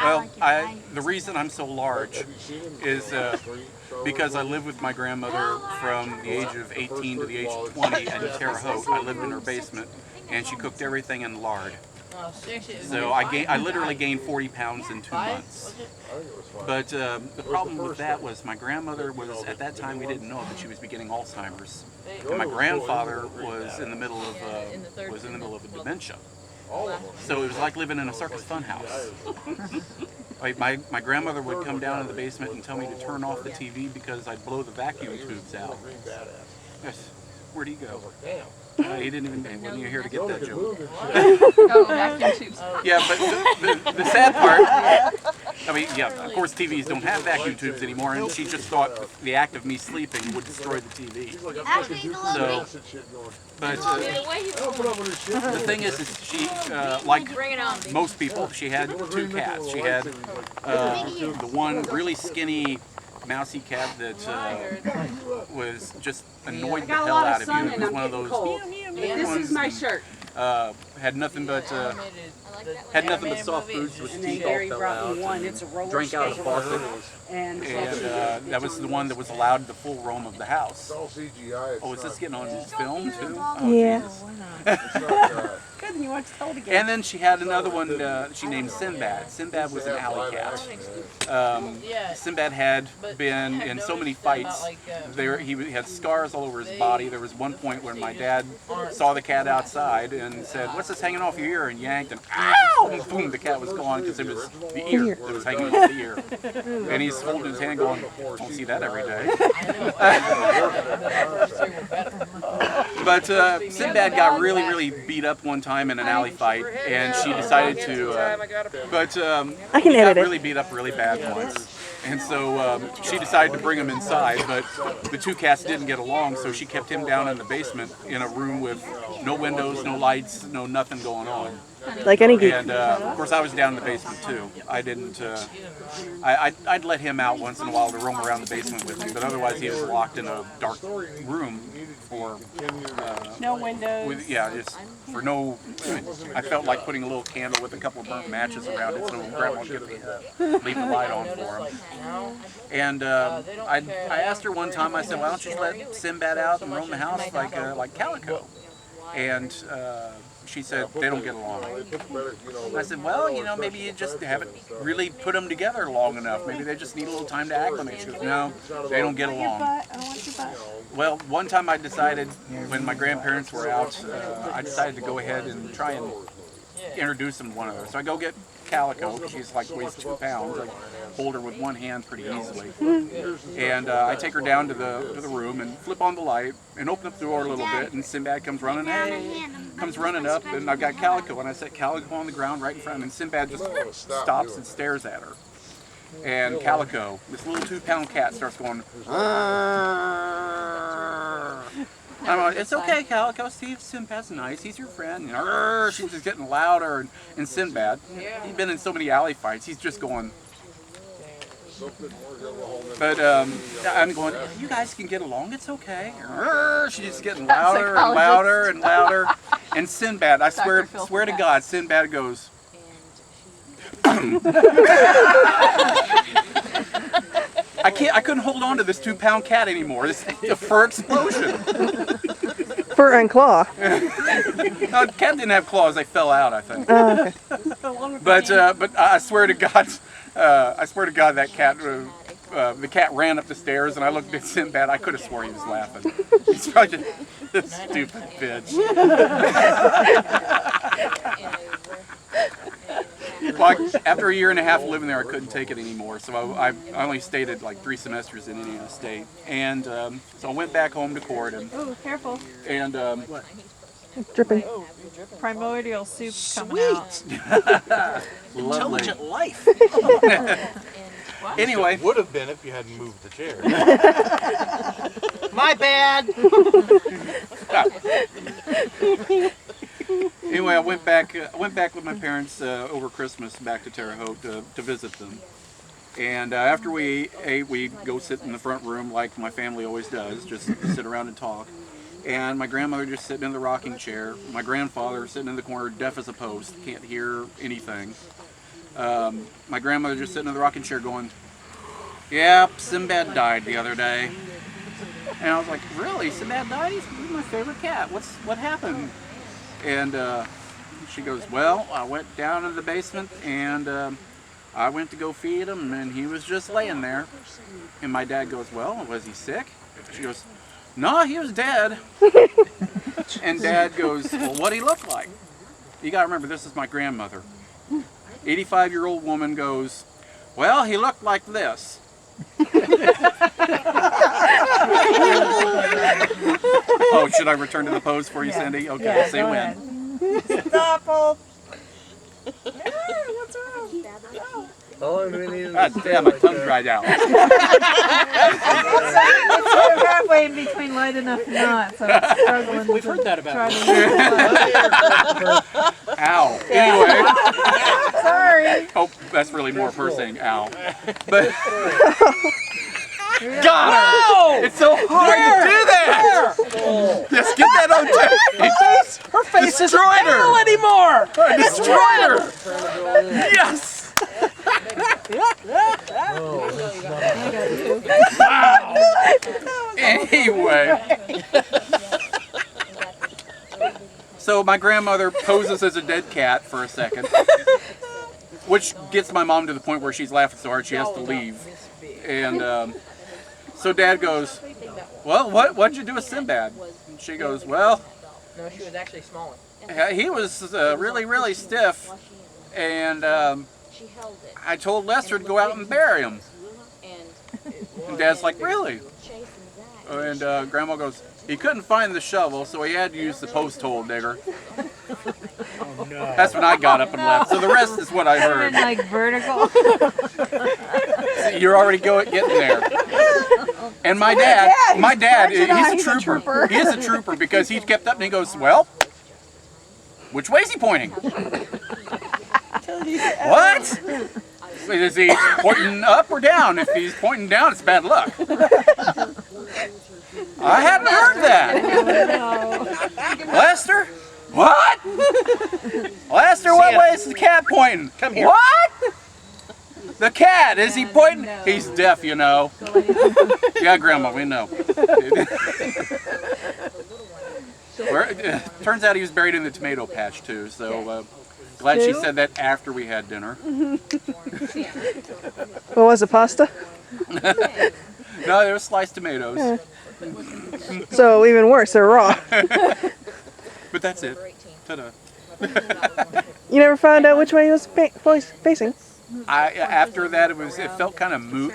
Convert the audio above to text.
Well, the reason I'm so large is because I lived with my grandmother from the age of 18 to the age of 20 in Terre Haute. I lived in her basement, and she cooked everything in lard. So I literally gained 40 pounds in 2 months. But the problem with that was my grandmother was, at that time we didn't know that she was beginning Alzheimer's, and my grandfather was in the middle of a dementia. So it was like living in a circus funhouse. Like my grandmother would come down in the basement and tell me to turn off the TV because I'd blow the vacuum tubes out. Yes. Where'd he go? He wasn't even here to get that joke. Oh, vacuum tubes. Yeah, but the sad part, I mean, yeah, of course TVs don't have vacuum tubes anymore, and she just thought the act of me sleeping would destroy the TV. So, but the thing is she, like most people, she had 2 cats. She had the one really skinny mousy cat that was just annoyed the hell out of you. It was one of those This is my shirt. had nothing but soft foods with teeth all fell out. Drank out of the faucet. And that was the one that was allowed the full roam of the house. Oh, is this getting on film too? Oh, Yeah. Good, then you want to tell it again. And then she had another one she named Sinbad. Sinbad was an alley cat. Sinbad had been in so many fights. He had scars all over his body. There was one point where my dad saw the cat outside and said, "What's this hanging off your ear?" and yanked, and ow! And boom, the cat was gone because it was the ear that was hanging off the ear. And he's holding his hand going, "Don't see that every day." But Sinbad got really, really beat up one time in an alley fight, and she decided to, I can he edit got it. really beat up really bad once. And so she decided to bring him inside, but the 2 cats didn't get along, so she kept him down in the basement in a room with no windows, no lights, no nothing going on. Like any geek. And of course I was down in the basement too. I didn't, I'd let him out once in a while to roam around the basement with me, but otherwise he was locked in a dark room for, No windows. just for no, I felt like putting a little candle with a couple of burnt matches around it so Grandma could leave the light on for him. And I asked her one time, I said, "Why don't you let Sinbad out and roam the house like Calico?" And she said, "They don't get along." I said, "Well, maybe you just haven't really put them together long enough. Maybe they just need a little time to acclimate." She goes, "No, they don't get along." Well, one time I decided, when my grandparents were out, I decided to go ahead and try and introduce them to one another. So I go get Calico, she's like weighs 2 pounds. I hold her with one hand pretty easily. And I take her down to the room and flip on the light and open up the door a little bit, and Sinbad comes running, comes running up, and I've got Calico, and I set Calico on the ground right in front of him, and Sinbad just stops and stares at her. And Calico, this little 2-pound cat, starts going, I'm like, "It's okay, Calico. Steve, Sinbad's nice. He's your friend." She's just getting louder, and Sinbad, he's been in so many alley fights, he's just going. But I'm going, "You guys can get along. It's okay." She's just getting louder and louder and louder. And Sinbad, I swear to God, Sinbad goes. I couldn't hold on to this 2-pound cat anymore. This a fur explosion. Fur and claw. No, the cat didn't have claws. They fell out, I think. Okay. But I swear to God, that cat. The cat ran up the stairs, and I looked at Sinbad. I could have swore he was laughing. He's probably just this stupid bitch. Well, after a year and a half living there, I couldn't take it anymore, so I only stayed at like 3 semesters in Indiana State, and so I went back home to court, and Ooh, careful. Dripping. Primordial soup's coming out. Lovely. Intelligent life. Anyway, Would have been if you hadn't moved the chair. My bad. Anyway, I went back with my parents over Christmas back to Terre Haute to visit them. And after we ate, we go sit in the front room like my family always does, just sit around and talk. And my grandmother just sitting in the rocking chair. My grandfather sitting in the corner, deaf as a post, can't hear anything. my grandmother just sitting in the rocking chair going, "Yep, Sinbad died the other day." And I was like, "Really? Sinbad died? He's my favorite cat. What happened?" And she goes, "Well, I went down in the basement and I went to go feed him and he was just laying there." And my dad goes, "Well, was he sick?" She goes, "No, he was dead." And Dad goes, "Well, what'd he look like?" You gotta remember, this is my grandmother. 85-year-old woman goes, "Well, he looked like this." Oh, should I return to the pose for you, Cindy? Okay, Yeah, say go when. ahead. Stop, Hope. How long do we need? God damn, my tongue dried out. It's sort of halfway in between light enough and not, so it's struggling. We've heard that about you. Ow. Anyway. Sorry. Oh, that's really more her saying ow. But God, it's so hard to do that. Just get that on tape. Her face isn't Destroyed her. pale anymore. Destroyed her. Yes. Wow. Anyway. So my grandmother poses as a dead cat for a second, which gets my mom to the point where she's laughing so hard she has to leave. And so Dad goes, "Well, what'd you do with Sinbad?" And she goes, "Well, No, she was actually smaller. he was really, really stiff, and I told Lester to go out and bury him." And Dad's like, "Really?" And Grandma goes, "He couldn't find the shovel, so he had to use the post hole digger." Oh no. That's when I got up and left. So the rest is what I heard. And like vertical. You're already getting there. And my dad, he's a trooper. He is a trooper because he kept up and he goes, "Well, which way is he pointing?" "What? Is he pointing up or down? If he's pointing down, it's bad luck." I hadn't heard that. Lester? What? Lester, what way is the cat pointing? Come here. What? The cat, is he pointing? He's deaf, you know. Yeah, Grandma, we know. Turns out he was buried in the tomato patch, too, so glad she said that after we had dinner. What was it, pasta? No, there were sliced tomatoes. So even worse, they're raw. But that's it. Ta-da. You never found out which way he was facing? After that, it felt kind of moot.